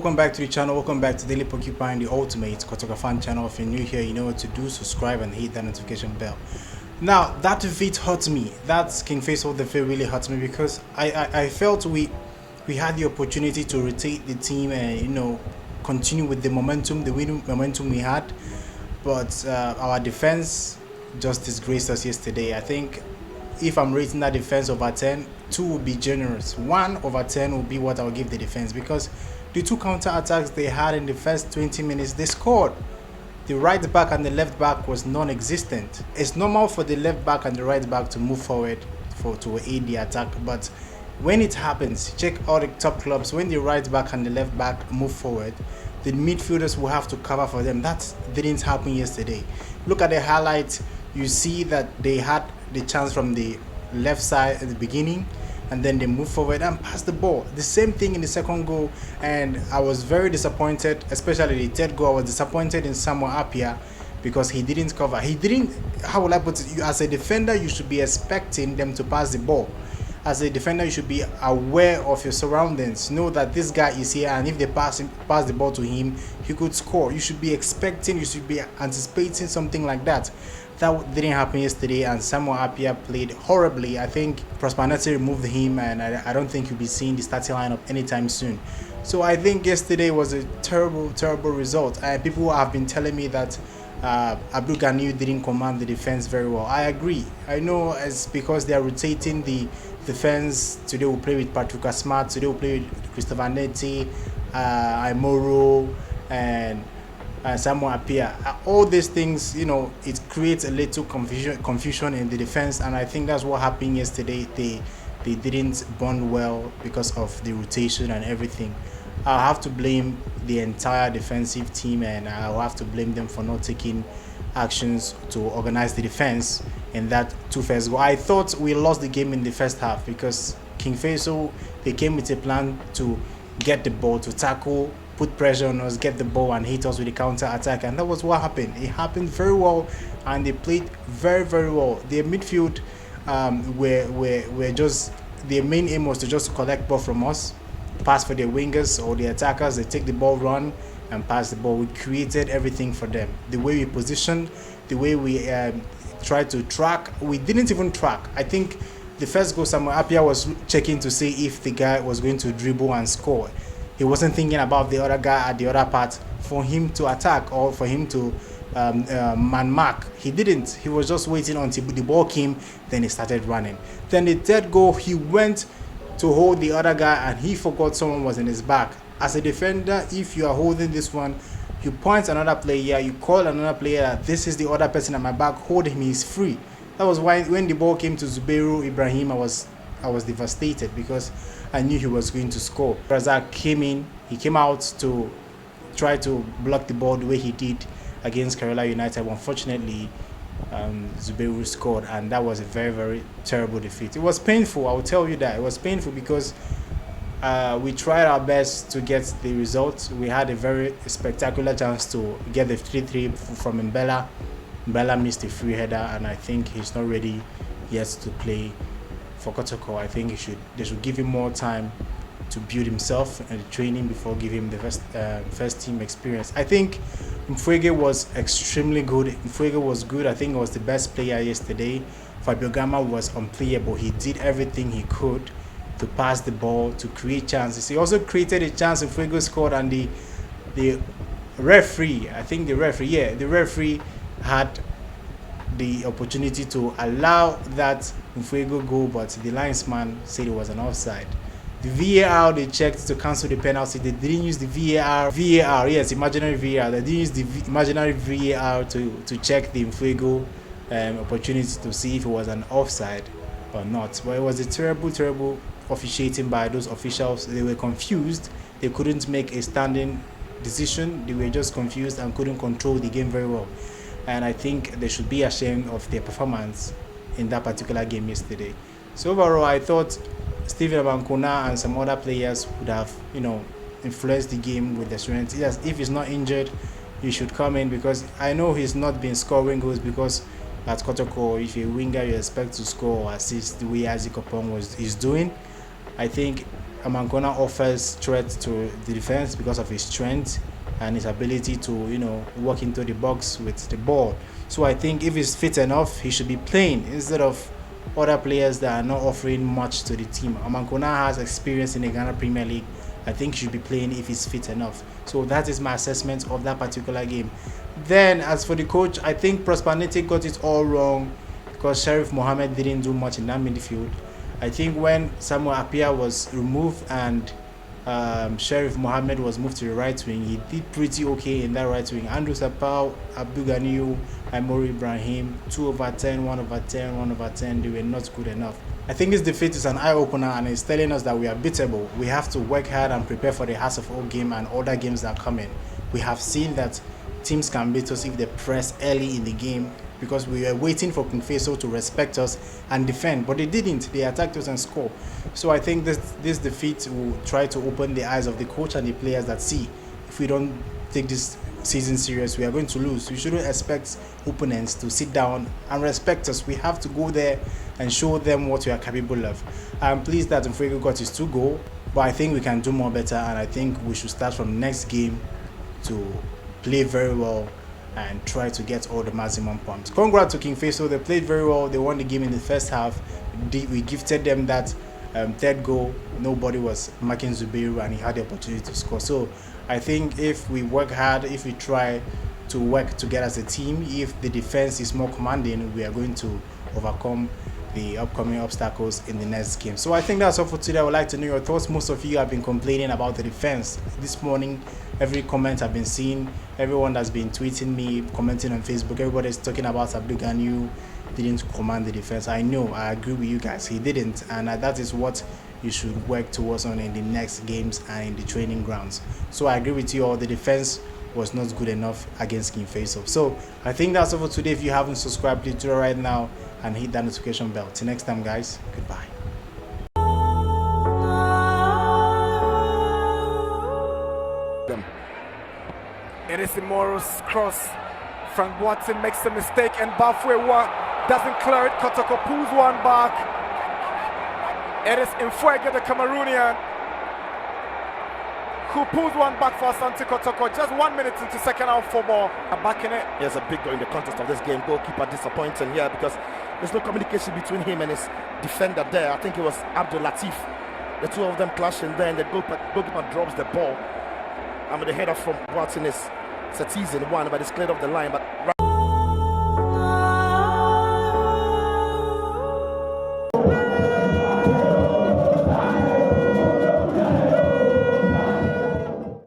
welcome back to the channel. Welcome back to Daily Porcupine, the ultimate Kotoko fan channel. If you're new here, you know what to do. Subscribe and hit that notification bell. Now, that defeat hurt me. That King Faisal defeat really hurt me because I felt we had the opportunity to rotate the team and continue with the momentum, the winning momentum we had. But our defense just disgraced us yesterday. I think if I'm rating that defense over 10, 2 will be generous. 1 over 10 will be what I'll give the defense because the 2 counter attacks they had in the first 20 minutes, they scored. The right back and the left back was non-existent. It's normal for the left back and the right back to move forward to aid the attack, but when it happens, check all the top clubs, when the right back and the left back move forward, the midfielders will have to cover for them. That didn't happen yesterday. Look at the highlights, you see that they had the chance from the left side at the beginning, and then they move forward and pass the ball. The same thing in the second goal, and I was very disappointed, especially the third goal. I was disappointed in Samuel Appiah because he didn't cover. He didn't, how will I put it? As a defender, you should be expecting them to pass the ball. As a defender, you should be aware of your surroundings. Know that this guy is here, and if they pass the ball to him, he could score. You should be expecting, you should be anticipating something like that. That didn't happen yesterday, and Samuel Appiah played horribly. I think Prosperity removed him, and I don't think you'll be seeing the starting lineup anytime soon. So I think yesterday was a terrible result. People have been telling me that Abdul Ganiyu didn't command the defense very well. I agree. I know it's because they are rotating the defense. Today we'll play with Patrick Asmat. Today we'll play with Christopher Neti, Imoro, and Samuel Appiah. All these things, it creates a little confusion in the defense, and I think that's what happened yesterday. They didn't bond well because of the rotation and everything. I'll have to blame the entire defensive team, and I'll have to blame them for not taking actions to organize the defense in that first goal. I thought we lost the game in the first half because King Faisal, they came with a plan to get the ball, to tackle, put pressure on us, get the ball and hit us with the counter attack, and that was what happened. It happened very well, and they played very well. Their midfield were just, their main aim was to just collect ball from us, pass for their wingers or the attackers. They take the ball, run and pass the ball. We created everything for them. The way we positioned, the way we tried to track, we didn't even track. I think the first goal, Samuel Appiah was checking to see if the guy was going to dribble and score. He wasn't thinking about the other guy at the other part for him to attack or for him to man mark. He didn't. He was just waiting until the ball came, then he started running. Then the third goal, he went to hold the other guy and he forgot someone was in his back. As a defender, if you are holding this one, you point another player, you call another player, this is the other person at my back, hold him, he's free. That was why when the ball came to Zubairu Ibrahim, I was devastated because I knew he was going to score. Razak came in, he came out to try to block the ball the way he did against Kerala United. Unfortunately, Zubairu scored, and that was a very terrible defeat. It was painful, I will tell you that. It was painful because we tried our best to get the result. We had a very spectacular chance to get the 3-3 from Mbella. Mbella missed a free header, and I think he's not ready yet to play for Kotoko. I think they should give him more time to build himself and training before giving him the first team experience. I think Mfwege was extremely good. Mfwege was good. I think he was the best player yesterday. Fabio Gama was unplayable. He did everything he could to pass the ball, to create chances. He also created a chance. Mfwege scored, and the referee, the referee had the opportunity to allow that Mfwege goal, but the linesman said it was an offside. The VAR, they checked to cancel the penalty. They didn't use the VAR, yes, imaginary VAR. They didn't use the imaginary VAR to check the Mfwege opportunity to see if it was an offside or not. But it was a terrible officiating by those officials. They were confused. They couldn't make a standing decision. They were just confused and couldn't control the game very well. And I think they should be ashamed of their performance in that particular game yesterday. So overall, I thought Steven Abankona and some other players would have, influenced the game with their strength. Yes, if he's not injured, he should come in, because I know he's not been scoring goals because at Kotoko, if you're a winger, you expect to score or assist the way Isaac Opong is doing. I think Amankona offers threat to the defense because of his strength and his ability to, walk into the box with the ball. So I think if he's fit enough, he should be playing instead of other players that are not offering much to the team. Amankona has experience in the Ghana Premier League. I think he should be playing if he's fit enough. So that is my assessment of that particular game. Then as for the coach, I think Prosper Nete got it all wrong because Sheriff Mohammed didn't do much in that midfield. I think when Samuel Appiah was removed and Sheriff Mohammed was moved to the right wing, he did pretty okay in that right wing. Andrew Sapau, Abdul Ganiyu, Aimori Ibrahim, 2/10, 1/10, 1/10, they were not good enough. I think this defeat is an eye-opener and it's telling us that we are beatable. We have to work hard and prepare for the Hearts of Oak game and other games that come in. We have seen that teams can beat us if they press early in the game because we were waiting for King Faisal to respect us and defend, but they didn't. They attacked us and scored. So I think this defeat will try to open the eyes of the coach and the players that see if we don't take this season serious, we are going to lose. We shouldn't expect opponents to sit down and respect us. We have to go there and show them what we are capable of. I'm pleased that Mfrego got his 2 goals, but I think we can do more better, and I think we should start from next game to play very well and try to get all the maximum points. Congrats to King Faisal. They played very well. They won the game in the first half. We gifted them that 3rd goal. Nobody was marking Zubairu and he had the opportunity to score. So I think if we work hard, if we try to work together as a team, if the defense is more commanding, we are going to overcome the upcoming obstacles in the next game. So I think that's all for today. I would like to know your thoughts. Most of you have been complaining about the defense this morning. Every comment I've been seeing, everyone that's been tweeting me, commenting on Facebook, everybody's talking about Abdul Ganiyu didn't command the defense. I know, I agree with you guys, he didn't, and that is what you should work towards on in the next games and in the training grounds. So I agree with you all, the defense was not good enough against King Faisal. So I think that's all for today. If you haven't subscribed, please do it right now and hit that notification bell. Till next time guys, goodbye. It is Imoro's cross. Frank Watson makes a mistake and Bafwe doesn't clear it. Kotoko pulls one back. It is Mfuege, the Cameroonian, who pulls one back for Asante Kotoko. Just 1 minute into second half football. Back in it. There's a big goal in the context of this game. Goalkeeper disappointing here because there's no communication between him and his defender there. I think it was Abdul Latif. The two of them clashing there, and the goalkeeper drops the ball. And with the header from Watson is Satizen one, but it's cleared off the line. But